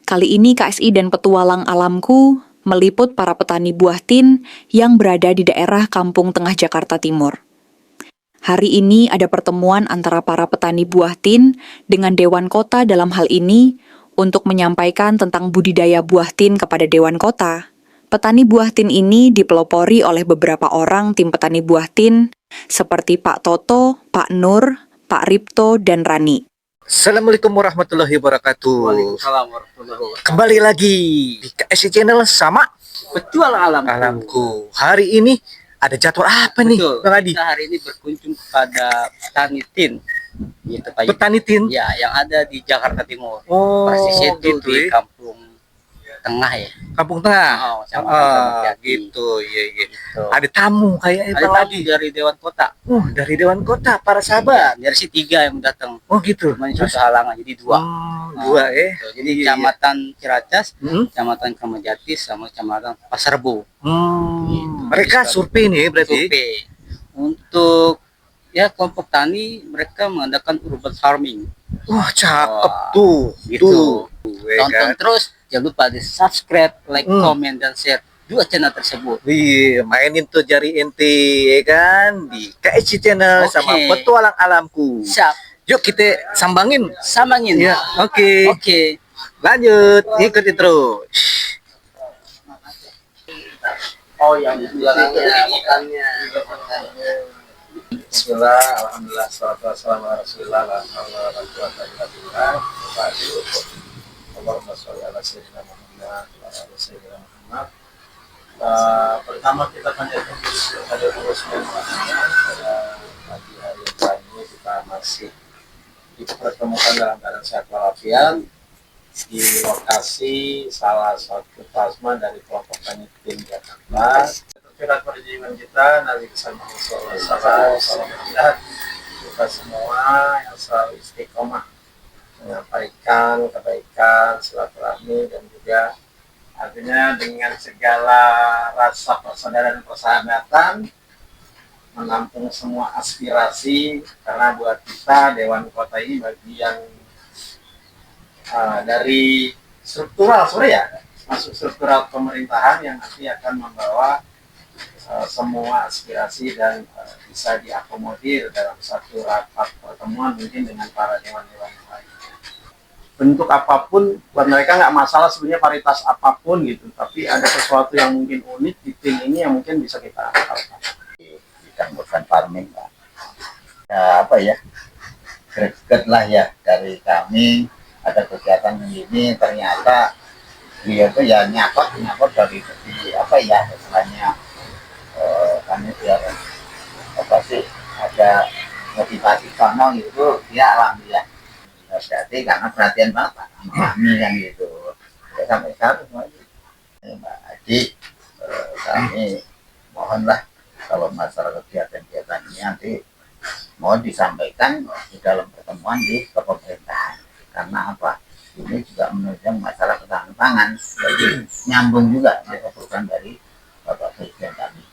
Kali ini KSI dan Petualang Alamku meliput para petani buah tin yang berada di daerah Kampung Tengah Jakarta Timur. Hari ini ada pertemuan antara para petani buah tin dengan Dewan Kota dalam hal ini untuk menyampaikan tentang budidaya buah tin kepada Dewan Kota. Petani buah tin ini dipelopori oleh beberapa orang tim petani buah tin seperti Pak Toto, Pak Nur, Pak Ripto, dan Rani. Assalamualaikum warahmatullahi wabarakatuh. Waalaikumsalam warahmatullahi wabarakatuh. Kembali lagi di KSI Channel sama Petualang Alamku. Hari ini ada jadwal apa nih, Betul. Bang Adi? Kita hari ini berkunjung kepada petani tin, gitu Pak. Petani tin? Ya, yang ada di Jakarta Timur. Oh, Persis itu gitu di ya. Kampung Tengah ya. Kampung Tengah. Oh, sama gitu, iya. Gitu. Ada tamu kayaknya, Ada Bang tamu Adi. dari Dewan Kota. Dari Dewan Kota, para sahabat. Dari si 3 yang datang. Oh, gitu. Cuma satu halangan, jadi 2. Dua ya. Gitu. Jadi Iya. Kecamatan Ciracas, Hmm? Kecamatan Kramajati, sama Kecamatan Pasar Rebo. Mereka survei nih berarti. Survei. Untuk ya kelompok tani, mereka mengadakan urban farming. Wah, cakep Wah, tuh. gitu. Ya Tonton kan? terus, jangan lupa di subscribe, like, komen, dan share 2 channel tersebut. Iya, mainin tuh jari inti ya kan di KSI Channel Oke. sama Petualang Alamku. Siap, Yuk kita sambangin. sambangin. Ya, oke. Oke. Lanjut, ikuti terus. Oh, yang di belakangnya ikannya. Bismillah, alhamdulillah, salatu wassalamu ala rasulillah, la hawla wa la quwwata illa billah. Allahumma sholli ala sayyidina Muhammad wa ala sayyidina Muhammad. Pertama kita panjatkan puji kepada Allah Subhanahu wa taala. Pada pagi hari ini kita masih dipertemukan dalam keadaan sehat walafiat di lokasi salah satu plasma dari kelompok tani tim Jakarta. Terfirat perjuangan kita Nabi Muhammad SAW, kita semua yang selalu istiqomah menyampaikan kebaikan, silaturahmi, dan juga artinya dengan segala rasa persaudaraan dan persahabatan menampung semua aspirasi, karena buat kita Dewan Kota ini bagian dari struktural ya, masuk struktural pemerintahan yang nanti akan membawa semua aspirasi dan bisa diakomodir dalam satu rapat pertemuan mungkin dengan para dewan-dewan yang lain. Bentuk apapun buat mereka nggak masalah sebenarnya, paritas apapun gitu, tapi ada sesuatu yang mungkin unik di tim ini yang mungkin bisa kita akalkan. Bukan urban farming, Pak. Ya, apa ya, greget lah ya dari kami ada kegiatan ini, ternyata dia itu ya nyakot dari apa ya istilahnya, kami biar apa sih ada motivasi sono gitu ya, alhamdulillah berarti karena perhatian Bapak sama kami yang gitu ya, sampai sekarang Mbak Adi, kami mohonlah kalau masalah kegiatan-kegiatan ini nanti mau disampaikan di dalam pertemuan di pemerintahan, karena apa, ini juga menunjang masalah ketahanan pangan, jadi nyambung juga dilakukan dari Bapak Presiden kami.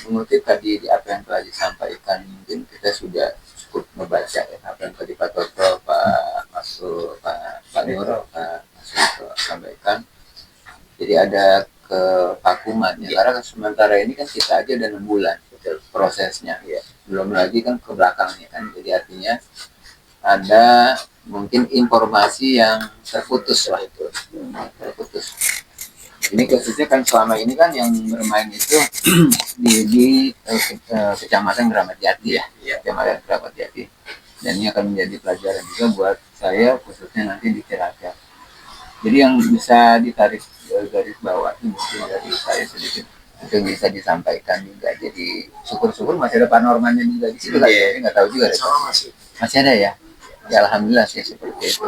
Mengutip tadi di apa yang telah disampaikan, mungkin kita sudah cukup membaca ya, apa yang tadi Pak Toto, Pak Masuk, Pak Nur, Pak Masuk sampaikan. Jadi ada kevakuman ya, karena sementara ini kan kita aja udah 6 bulan prosesnya ya, belum lagi kan ke belakangnya kan, jadi artinya ada mungkin informasi yang terputus lah, itu terputus. Ini khususnya kan selama ini kan yang bermain itu di Kecamatan Keramat Jati ya, Kecamatan Keramat Jati, dan ini akan menjadi pelajaran juga buat saya khususnya nanti di Ciracas. Jadi yang bisa ditarik garis bawah itu mungkin dari saya sedikit itu bisa disampaikan juga. Jadi syukur-syukur masih ada panormannya juga di situ kan ya, nggak tahu juga deh. Masih ada ya. Ya alhamdulillah sih seperti itu.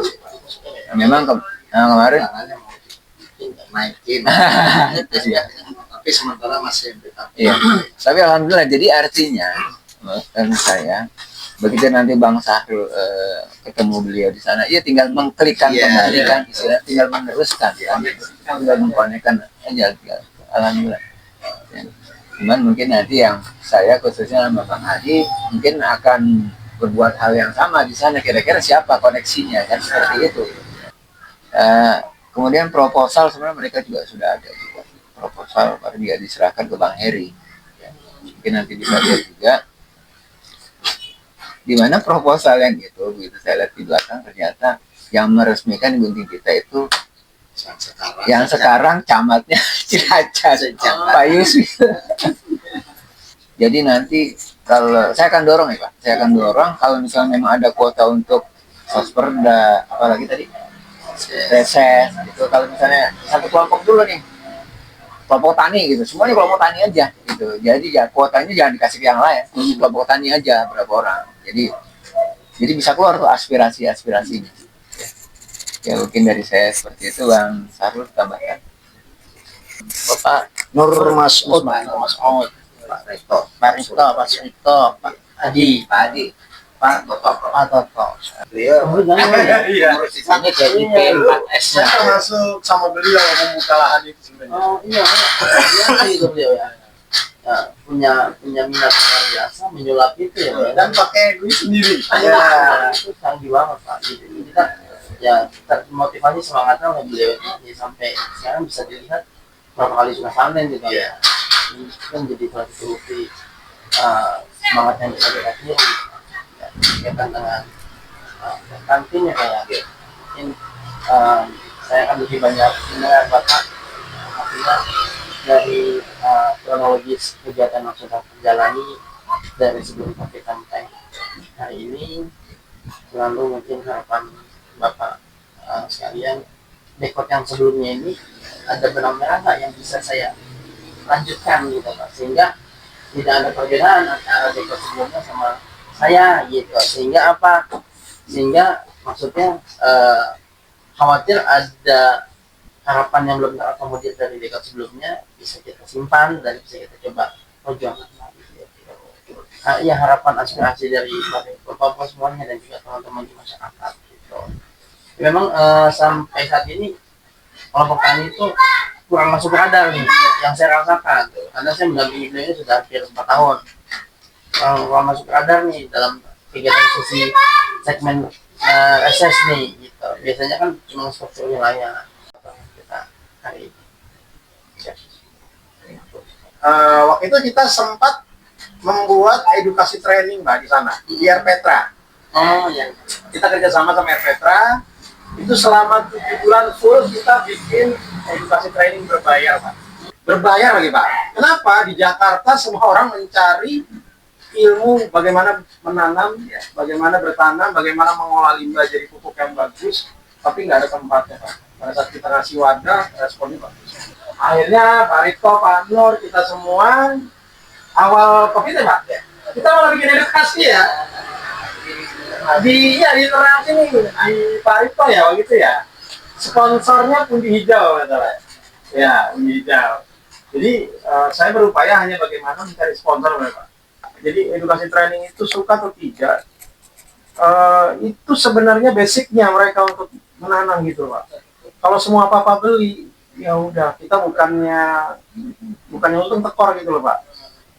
Memang kemarin naikin itu sih ya, tapi sementara masih tetap. iya. Tapi alhamdulillah, jadi artinya kan saya begitu nanti Bang Sahrul ketemu beliau di sana, ya tinggal mengklikkan kembali kan, istilah tinggal meneruskan kan, tinggal mengkonekkan aja, alhamdulillah. Ya. Cuman mungkin nanti yang saya khususnya sama Bang Adi mungkin akan berbuat hal yang sama di sana, kira-kira siapa koneksinya kan seperti itu. Kemudian proposal sebenarnya mereka juga sudah ada juga proposal, baru dia diserahkan ke Bang Heri. Ya, mungkin nanti bisa lihat juga di mana proposal yang itu, begitu saya lihat di belakang ternyata yang meresmikan gunting kita itu yang sekarang camatnya Cilacap, Pak Yusuf. Jadi nanti kalau saya akan dorong ya Pak, saya akan dorong kalau misalnya memang ada kuota untuk sosperda, apalagi tadi reses, itu kalau misalnya satu kelompok dulu nih, kelompok tani gitu, semuanya kelompok tani aja gitu. Jadi ya kuotanya jangan dikasih ke yang lain, kelompok tani aja berapa orang. Jadi bisa keluar tuh aspirasinya. Ya mungkin dari saya seperti itu, Bang Sarul tambahkan. Bapak Nur Mas'ud, Pak Rito, Pak Adi, Pak Toto. Beliau ngurus di sini jadi P4S-nya. Saya termasuk sama beliau membuka lahan itu sebenarnya. Oh iya, itu beliau ya. Ya, punya minat luar biasa menyulap itu ya, Pak. Dan pakai duit sendiri. Ya, itu canggih banget Pak. Jadi kita ya termotivasi semangatnya oleh beliau ini sampai sekarang bisa dilihat berapa kali sudah panen gitu ya. Ini kan jadi salah satu bukti semangat yang bisa kita tiru. Ya, berkaitan dengan kantinnya kayak mungkin saya akan lebih banyak mendengar Bapak artinya dari kronologis kegiatan yang sudah terjalani dari sebelum COVID sampai hari ini, lalu mungkin harapan Bapak sekalian dekor yang sebelumnya ini ada benang merah nggak yang bisa saya lanjutkan gitu Pak, sehingga tidak ada perbedaan antara dekor sebelumnya sama saya gitu, sehingga apa, sehingga maksudnya khawatir ada harapan yang belum terakomodir dari dekor sebelumnya bisa kita simpan dan bisa kita coba perjuangkan lagi gitu. Ya harapan aspirasi dari bapak-bapak semuanya dan juga teman-teman di masyarakat gitu. Memang sampai saat ini kelompok tani itu kurang masuk radar nih yang saya rasakan karena saya mendampingi beliau ini sudah hampir 4 tahun. Kurang masuk radar nih dalam kegiatan sesi segmen reses nih gitu. Biasanya kan cuma struktur wilayah kita hari ini. Waktu itu kita sempat membuat edukasi training Mbak di sana, di Air Petra. Oh ya. Kita kerjasama sama Air Petra. Itu selama 7 bulan full kita bikin edukasi training berbayar Pak. Berbayar lagi Pak. Kenapa? Di Jakarta semua orang mencari ilmu bagaimana menanam, bagaimana bertanam, bagaimana mengolah limbah jadi pupuk yang bagus, tapi nggak ada tempatnya Pak. Pada saat kita ngasih wadah, responnya bagus. Akhirnya Pak Rito, Pak Nur, kita semua awal COVID ya Pak, kita malah bikin edukasi ya. Di internal sini di Pak Rito ya begitu ya. Sponsornya Pundi Hijau katanya. Ya, Pundi Hijau. Jadi saya berupaya hanya bagaimana mencari sponsor Pak. Jadi edukasi training itu suka atau tidak, itu sebenarnya basicnya mereka untuk menanam gitu Pak. Kalau semua apa-apa beli, ya udah kita bukannya untung tekor gitu loh Pak.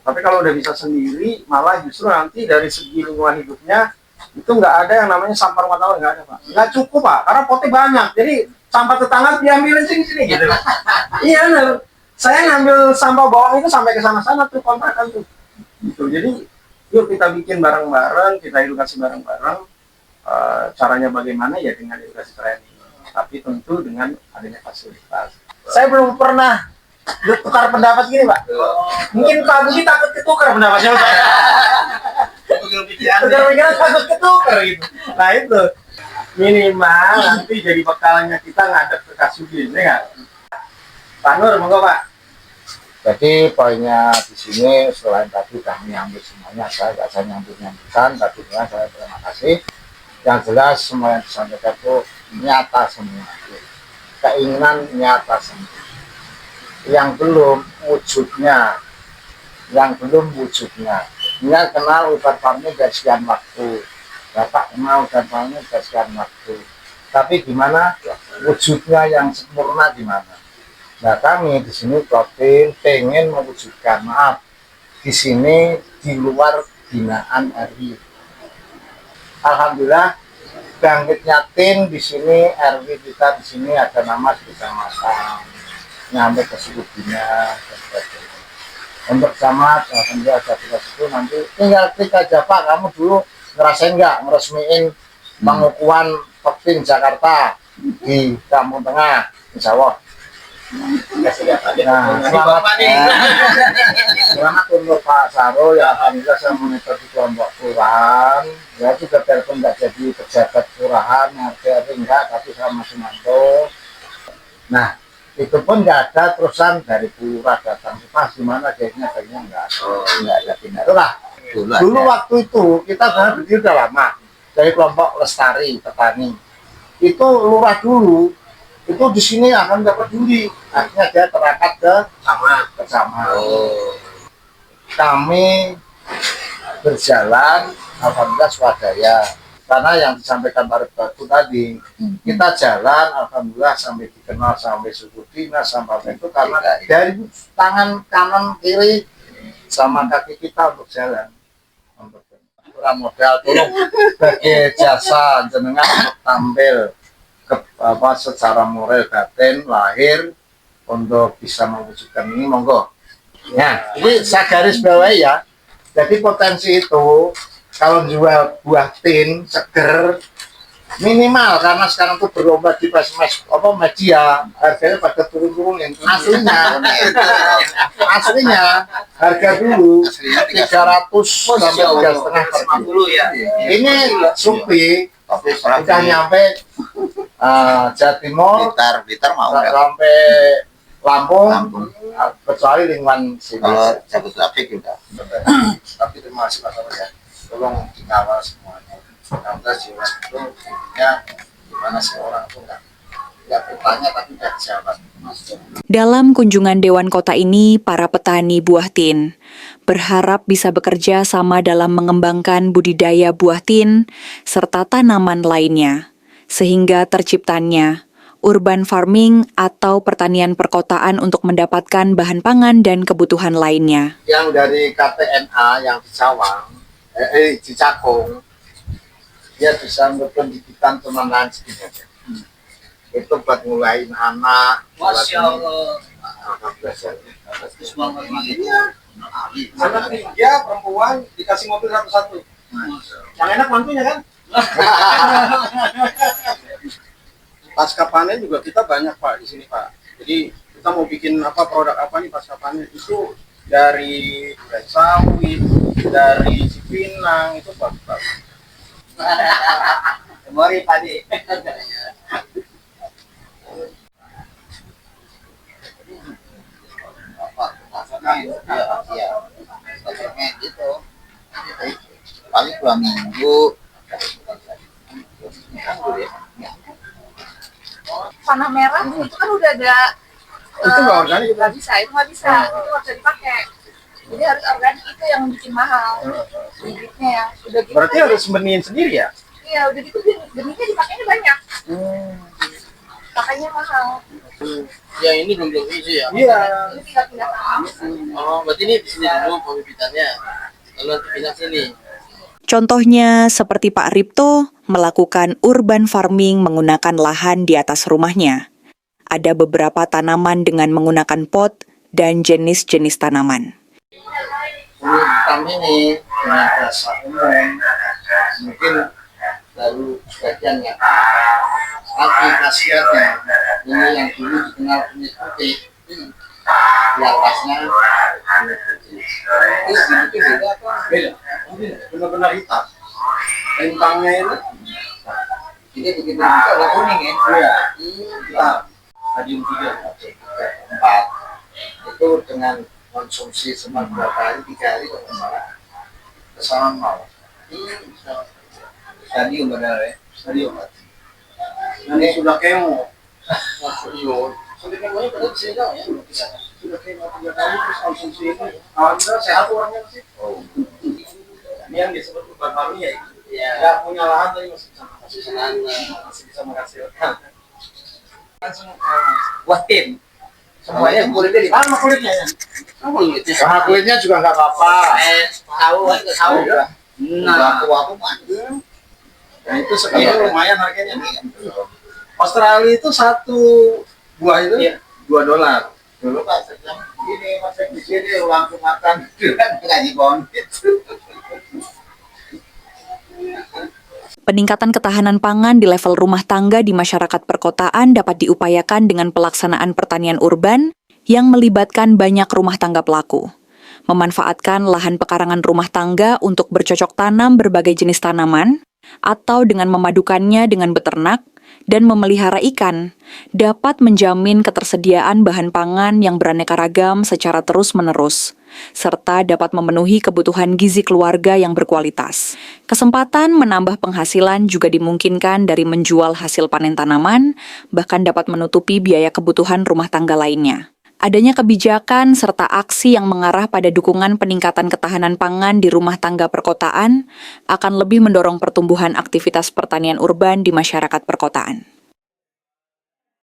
Tapi kalau udah bisa sendiri, malah justru nanti dari segi lingkungan hidupnya itu nggak ada yang namanya sampah rumah tangga, nggak ada Pak. Nggak cukup Pak, karena potnya banyak. Jadi sampah tetangga diambilin sini gitu. Iya benar. Saya ngambil sampah bawang itu sampai ke sana-sana tuh kontrakan tuh. Gitu. Jadi yuk kita bikin bareng-bareng, kita edukasi bareng-bareng. Caranya bagaimana ya dengan edukasi training, tapi tentu dengan adanya fasilitas. Saya belum pernah tukar pendapat gini Pak. Mungkin Pak Budi takut ketukar pendapatnya Pak. Tukar pikiran takut ketukar gitu. Nah itu minimal nanti jadi bekalnya kita ngadep ke Kasubin, ya nggak? Pak Nur, monggo Pak. Jadi poinnya di sini selain tadi kami ambil semuanya, saya nggak saya nyambut-nyambutan, tapi saya terima kasih. Yang jelas semua yang disampaikan itu nyata semua, keinginan nyata semua. Yang belum wujudnya, dia kenal hutan farming dari sekian waktu, Bapak kenal hutan farming dari sekian waktu, tapi gimana wujudnya yang sempurna gimana? Nah kami di sini Propin pengen mewujudkan, maaf, di sini di luar binaan RI, Alhamdulillah bangkitnya tin di sini, RW kita di sini ada nama di kecamatan, nyampe ke suku Bina dan sebagainya. Untuk camat, alhamdulillah ada tugas itu, nanti tinggal klik aja Pak, kamu dulu ngerasain nggak ngeresmiin pengukuhan Pektin Jakarta di Kampung Tengah, insya Allah. Nah, selamat untuk Pak Saro ya, alhamdulillah saya monitor di kelompok kelurahan ya, juga biarpun nggak jadi pejabat kelurahan RT enggak, tapi saya masih mantau. Nah itu pun nggak ada terusan dari lurah datang pas gimana jadinya nggak ada. Nggak ada pindah. Itulah dulu ada. waktu itu kita sebenarnya berdiri udah lama dari kelompok lestari petani itu lurah dulu itu di sini akan dapat peduli, akhirnya dia terangkat ke camat. Kami berjalan alhamdulillah swadaya, karena yang disampaikan Pak Batu tadi kita jalan alhamdulillah sampai dikenal sampai suku dinas sampai itu karena dari tangan kanan kiri sama kaki kita untuk jalan, untuk kurang modal tolong sebagai jasa jenengan untuk tampil ke apa secara moral batin lahir untuk bisa mewujudkan ini, monggo. Nah, ini saya garis bawahi ya. Jadi potensi itu kalau jual buah tin seger minimal, karena sekarang tuh berlomba di media harganya pada turun-turunin. Aslinya harga dulu 300 sampai 3,5 per kilo. Ini Supi udah nyampe Jawa Timur, Blitar mau nggak? sampai Lampung, kecuali lingkungan sini. Kalau cabut trafik udah. Tapi terima kasih Pak Saro ya, tolong dikawal semuanya. Karena jiwa itu intinya gimana sih orang itu nggak bertanya tapi nggak dijawab. Dalam kunjungan Dewan Kota ini, para petani buah tin berharap bisa bekerja sama dalam mengembangkan budidaya buah tin serta tanaman lainnya, sehingga terciptanya urban farming atau pertanian perkotaan untuk mendapatkan bahan pangan dan kebutuhan lainnya. Yang dari KTNA yang di Cawang, di Cakung, dia bisa berpendidikan teman-teman segini aja. Itu buat ngulain anak. Masya Allah. Anak tiga perempuan dikasih mobil satu-satu. Yang enak mantunya kan? Pasca panen juga kita banyak Pak di sini Pak. Jadi kita mau bikin apa produk apa nih pasca panen itu dari sawit, dari Cipinang itu Pak. Mari Pak Di. Gitu. Paling 2 minggu. Panah merah itu kan udah ada Itu nggak organik nggak bisa itu nggak bisa dipakai, jadi harus organik, itu yang bikin mahal bibitnya ya. Udah gitu Berarti aja. harus benih sendiri ya? Iya udah gitu benihnya dipakainya banyak, pakainya mahal. Ya ini belum isi ya. Iya. Ini tinggal pindah tanam. Oh, berarti ini di sini dulu pembibitannya. Lalu nanti pindah sini. Contohnya seperti Pak Ripto melakukan urban farming menggunakan lahan di atas rumahnya. Ada beberapa tanaman dengan menggunakan pot dan jenis-jenis tanaman. Kami ini dengan bahasa umum mungkin baru sebagian ya, tapi khasiatnya ini yang dulu dikenal kunyit putih, di atasnya kunyit putih. Itu beda apa? Beda. Benar-benar hitam. Rintangnya itu Jadi begitu dibuka udah kuning ya? iya. Hitam. Stadium 3. 4 itu dengan konsumsi semak 2 kali 3 kali kalau nggak salah kesalahan mau stadium benar ya, stadium. Nanti sudah kemo. Sudah kemudian pada sini dong ya. Sudah kemo 3 kali terus konsumsi ini. Alhamdulillah sehat orangnya sih. Ini yang disebut urban farming ya. Nggak punya lahan tapi masih bisa menghasilkan. Langsung buat tim. Semuanya kulitnya di mana kulitnya ya? Nah, kulitnya juga nggak apa-apa. Tahu kan tahu. Nah, aku Nah itu sekarang lumayan harganya nih. Australia itu satu buah itu $2. Dulu Pak sedang gini masak di sini langsung makan ngaji bondit. Peningkatan ketahanan pangan di level rumah tangga di masyarakat perkotaan dapat diupayakan dengan pelaksanaan pertanian urban yang melibatkan banyak rumah tangga pelaku. Memanfaatkan lahan pekarangan rumah tangga untuk bercocok tanam berbagai jenis tanaman, atau dengan memadukannya dengan beternak dan memelihara ikan, dapat menjamin ketersediaan bahan pangan yang beraneka ragam secara terus-menerus, serta dapat memenuhi kebutuhan gizi keluarga yang berkualitas. Kesempatan menambah penghasilan juga dimungkinkan dari menjual hasil panen tanaman, bahkan dapat menutupi biaya kebutuhan rumah tangga lainnya. Adanya kebijakan serta aksi yang mengarah pada dukungan peningkatan ketahanan pangan di rumah tangga perkotaan akan lebih mendorong pertumbuhan aktivitas pertanian urban di masyarakat perkotaan.